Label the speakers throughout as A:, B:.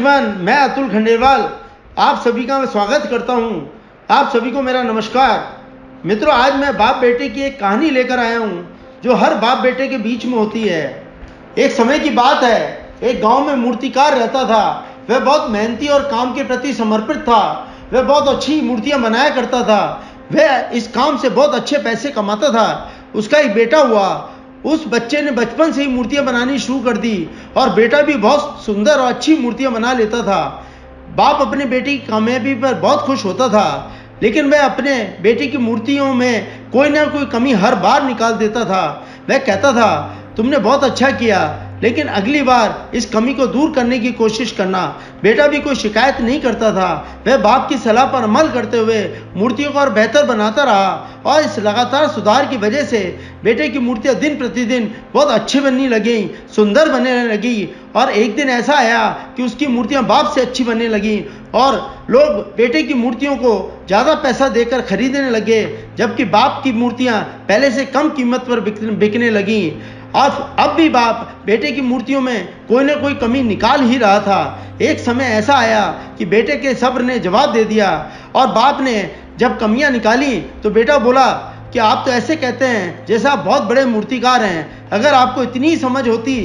A: Everyone, मैं अतुल खंडेलवाल आप सभी का मैं स्वागत करता हूं। आप सभी को मेरा नमस्कार। मित्रों, आज मैं बाप बेटे की एक कहानी लेकर आया हूं जो हर बाप बेटे के बीच में होती है। एक समय की बात है, एक गांव में मूर्तिकार रहता था। वह बहुत मेहनती और काम के प्रति समर्पित था। वह बहुत अच्छी मूर्तियां बनाया करता था। वह इस काम से बहुत अच्छे पैसे कमाता था। उसका एक बेटा हुआ। उस बच्चे ने बचपन से ही मूर्तियां बनानी शुरू कर दी और बेटा भी बहुत सुंदर और अच्छी मूर्तियां बना लेता था। बाप अपने बेटे की कामयाबी पर बहुत खुश होता था, लेकिन वह अपने बेटे की मूर्तियों में कोई ना कोई कमी हर बार निकाल देता था। वह कहता था, तुमने बहुत अच्छा किया, लेकिन अगली बार इस कमी को दूर करने की कोशिश करना। बेटा भी कोई शिकायत नहीं करता था। वह बाप की सलाह पर अमल करते हुए मूर्तियों को और बेहतर बनाता रहा और इस लगातार सुधार की वजह से बेटे की मूर्तियां दिन प्रतिदिन बहुत अच्छी बनने लगी, सुंदर बनने लगी। और एक दिन ऐसा आया कि उसकी मूर्तियां बाप से अच्छी बनने लगी और लोग बेटे की मूर्तियों को ज़्यादा पैसा देकर खरीदने लगे, जबकि बाप की मूर्तियां पहले से कम कीमत पर बिकने लगी। अब भी बाप बेटे की मूर्तियों में कोई ना कोई कमी निकाल ही रहा था। एक समय ऐसा आया कि बेटे के सब्र ने जवाब दे दिया और बाप ने जब कमियां निकाली तो बेटा बोला कि आप तो ऐसे कहते हैं जैसे आप बहुत बड़े मूर्तिकार हैं। अगर आपको इतनी समझ होती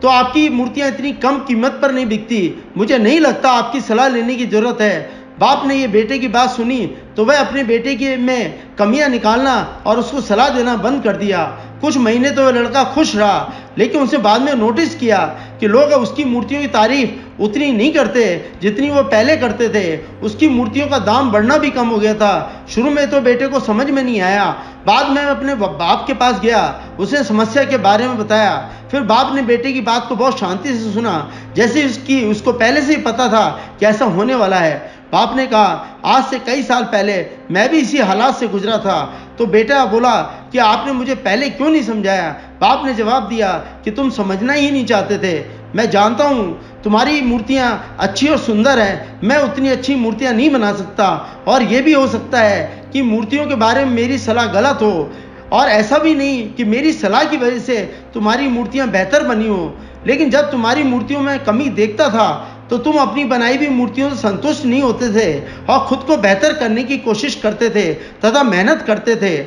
A: तो आपकी मूर्तियां इतनी कम कीमत पर नहीं बिकती। मुझे नहीं लगता आपकी सलाह लेने की जरूरत है। बाप ने ये बेटे की बात सुनी तो वह अपने बेटे के में कमियां निकालना और उसको सलाह देना बंद कर दिया। कुछ महीने तो वह लड़का खुश रहा, लेकिन उसने बाद में नोटिस किया कि लोग उसकी मूर्तियों की तारीफ उतनी नहीं करते जितनी वो पहले करते थे। उसकी मूर्तियों का दाम बढ़ना भी कम हो गया था। शुरू में तो बेटे को समझ में नहीं आया। बाद में अपने बाप के पास गया, उसने समस्या के बारे में बताया। फिर बाप ने बेटे की बात को बहुत शांति से सुना, जैसे उसको पहले से ही पता था कि ऐसा होने वाला है। बाप ने कहा, आज से कई साल पहले मैं भी इसी हालात से गुजरा था। तो बेटा बोला कि आपने मुझे पहले क्यों नहीं समझाया। बाप ने जवाब दिया कि तुम समझना ही नहीं चाहते थे। मैं जानता हूँ तुम्हारी मूर्तियाँ अच्छी और सुंदर हैं, मैं उतनी अच्छी मूर्तियाँ नहीं बना सकता। और ये भी हो सकता है कि मूर्तियों के बारे में मेरी सलाह गलत हो, और ऐसा भी नहीं कि मेरी सलाह की वजह से तुम्हारी मूर्तियाँ बेहतर बनी हो। लेकिन जब तुम्हारी मूर्तियों में कमी देखता था तो तुम अपनी बनाई हुई मूर्तियों से संतुष्ट नहीं होते थे और खुद को बेहतर करने की कोशिश करते थे तथा मेहनत करते थे।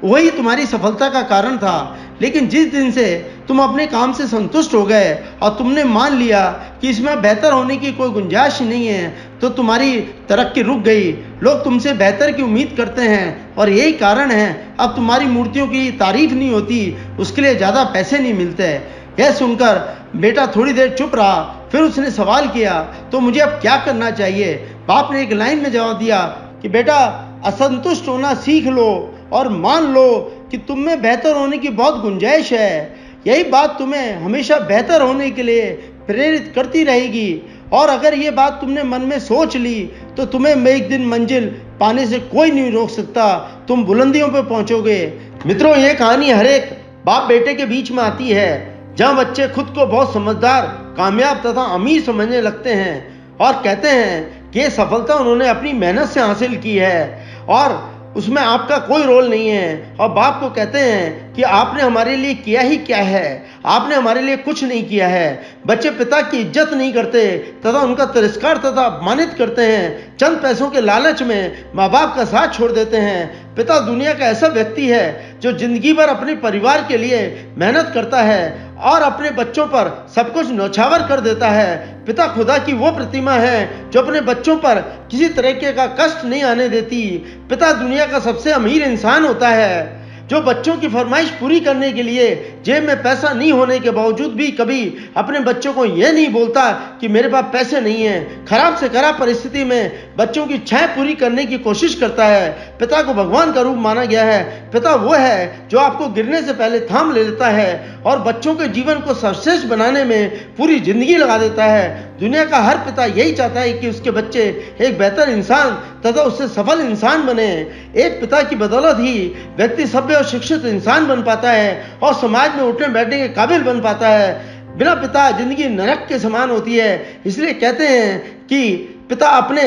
A: वही तुम्हारी सफलता का कारण था। लेकिन जिस दिन से तुम अपने काम से संतुष्ट हो गए और तुमने मान लिया कि इसमें बेहतर होने की कोई गुंजाइश नहीं है, तो तुम्हारी तरक्की रुक गई। लोग तुमसे बेहतर की उम्मीद करते हैं और यही कारण है अब तुम्हारी मूर्तियों की तारीफ नहीं होती, उसके लिए ज़्यादा पैसे नहीं मिलते। यह सुनकर बेटा थोड़ी देर चुप रहा। फिर उसने सवाल किया, तो मुझे अब क्या करना चाहिए। बाप ने एक लाइन में जवाब दिया कि बेटा, असंतुष्ट होना सीख लो और मान लो कि तुम में बेहतर होने की बहुत गुंजाइश है। यही बात तुम्हें हमेशा बेहतर होने के लिए प्रेरित करती रहेगी। और अगर ये बात तुमने मन में सोच ली तो तुम्हें एक दिन मंजिल पाने से कोई नहीं रोक सकता। तुम बुलंदियों पर पहुंचोगे। मित्रों, ये कहानी हर एक बाप बेटे के बीच में आती है, जहाँ बच्चे खुद को बहुत समझदार, कामयाब तथा अमीर समझने लगते हैं और कहते हैं कि ये सफलता उन्होंने अपनी मेहनत से हासिल की है और उसमें आपका कोई रोल नहीं है। और बाप को कहते हैं कि आपने हमारे लिए किया ही क्या है, आपने हमारे लिए कुछ नहीं किया है। बच्चे पिता की इज्जत नहीं करते तथा उनका तिरस्कार तथा अपमानित करते हैं। चंद पैसों के लालच में माँ बाप का साथ छोड़ देते हैं। पिता दुनिया का ऐसा व्यक्ति है जो जिंदगी भर अपने परिवार के लिए मेहनत करता है और अपने बच्चों पर सब कुछ न्यौछावर कर देता है। पिता खुदा की वो प्रतिमा है जो अपने बच्चों पर किसी तरीके का कष्ट नहीं आने देती। पिता दुनिया का सबसे अमीर इंसान होता है जो बच्चों की फरमाइश पूरी करने के लिए जेब में पैसा नहीं होने के बावजूद भी कभी अपने बच्चों को यह नहीं बोलता कि मेरे पास पैसे नहीं हैं। खराब से खराब परिस्थिति में बच्चों की इच्छाएं पूरी करने की कोशिश करता है। पिता को भगवान का रूप माना गया है। पिता वो है जो आपको गिरने से पहले थाम ले लेता है और बच्चों के जीवन को सर्वश्रेष्ठ बनाने में पूरी जिंदगी लगा देता है। दुनिया का हर पिता यही चाहता है कि उसके बच्चे एक बेहतर इंसान तथा उससे सफल इंसान बने। एक पिता की बदौलत ही व्यक्ति सभ्य और शिक्षित इंसान बन पाता है और समाज में उठने बैठने के काबिल बन पाता है। बिना पिता जिंदगी नरक के समान होती है। इसलिए कहते हैं कि पिता अपने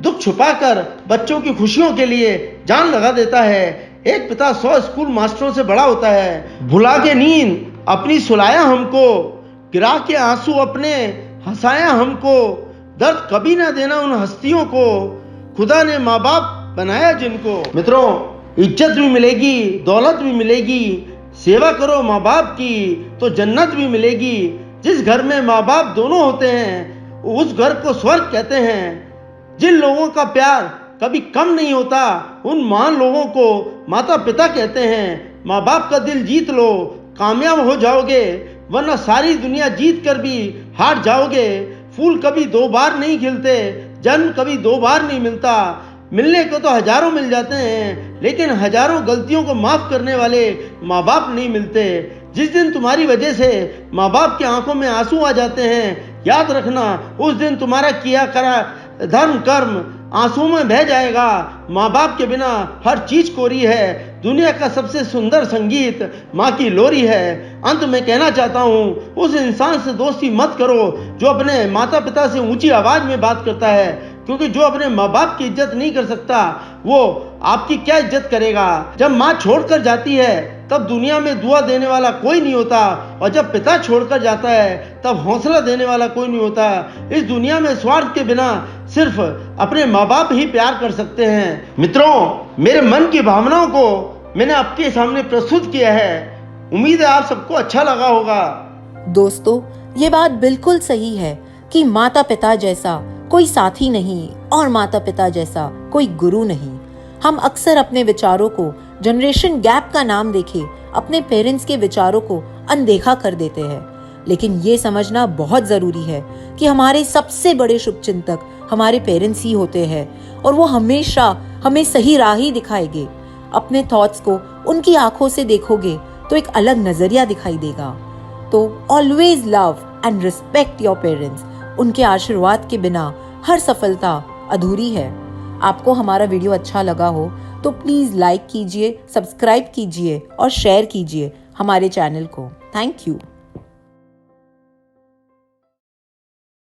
A: दुख छुपाकर बच्चों की खुशियों के लिए जान लगा देता है। एक पिता 100 स्कूल मास्टरों से बड़ा होता है। भुला के नींद अपनी सुलाया हमको, गिरा के आंसू अपने हंसाया हमको, दर्द कभी ना देना उन हस्तियों को, खुदा ने माँ बाप बनाया जिनको। मित्रों, इज्जत भी मिलेगी, दौलत भी मिलेगी, सेवा करो माँ बाप की तो जन्नत भी मिलेगी। जिस घर में माँ बाप दोनों होते हैं उस घर को स्वर्ग कहते हैं। जिन लोगों का प्यार कभी कम नहीं होता उन महान लोगों को माता पिता कहते हैं। माँ बाप का दिल जीत लो, कामयाब हो जाओगे, वरना सारी दुनिया जीत कर भी हार जाओगे। फूल कभी दो बार नहीं खिलते, जन्म कभी दो बार नहीं मिलता। मिलने को तो हजारों मिल जाते हैं, लेकिन हजारों गलतियों को माफ करने वाले माँ बाप नहीं मिलते। जिस दिन तुम्हारी वजह से माँ बाप की आंखों में आंसू आ जाते हैं, याद रखना उस दिन तुम्हारा किया करा धर्म कर्म आंसू में बह जाएगा। माँ बाप के बिना हर चीज कोरी है। दुनिया का सबसे सुंदर संगीत माँ की लोरी है। अंत में कहना चाहता हूँ, उस इंसान से दोस्ती मत करो जो अपने माता पिता से ऊंची आवाज में बात करता है, क्योंकि जो अपने माँ बाप की इज्जत नहीं कर सकता वो आपकी क्या इज्जत करेगा। जब माँ छोड़कर जाती है तब दुनिया में दुआ देने वाला कोई नहीं होता, और जब पिता छोड़कर जाता है तब हौसला देने वाला कोई नहीं होता। इस दुनिया में स्वार्थ के बिना सिर्फ अपने माँ बाप ही प्यार कर सकते हैं। मित्रों, मेरे मन की भावनाओं को मैंने आपके सामने प्रस्तुत किया है। उम्मीद है आप सबको अच्छा लगा होगा।
B: दोस्तों, ये बात बिल्कुल सही है कि माता पिता जैसा कोई साथी नहीं और माता पिता जैसा कोई गुरु नहीं। हम अक्सर अपने विचारों को जनरेशन गैप का नाम देके अपने पेरेंट्स के विचारों को अनदेखा कर देते हैं, लेकिन ये समझना बहुत जरूरी है कि हमारे सबसे बड़े शुभचिंतक हमारे पेरेंट्स ही होते हैं, और वो हमेशा हमें सही राह ही दिखाएंगे। अपने थॉट्स को उनकी आंखों से देखोगे तो एक अलग नजरिया दिखाई देगा। तो always love and respect your parents. उनके आशीर्वाद के बिना हर सफलता अधूरी है। आपको हमारा वीडियो अच्छा लगा हो तो प्लीज लाइक कीजिए, सब्सक्राइब कीजिए और शेयर कीजिए हमारे चैनल को। Thank you.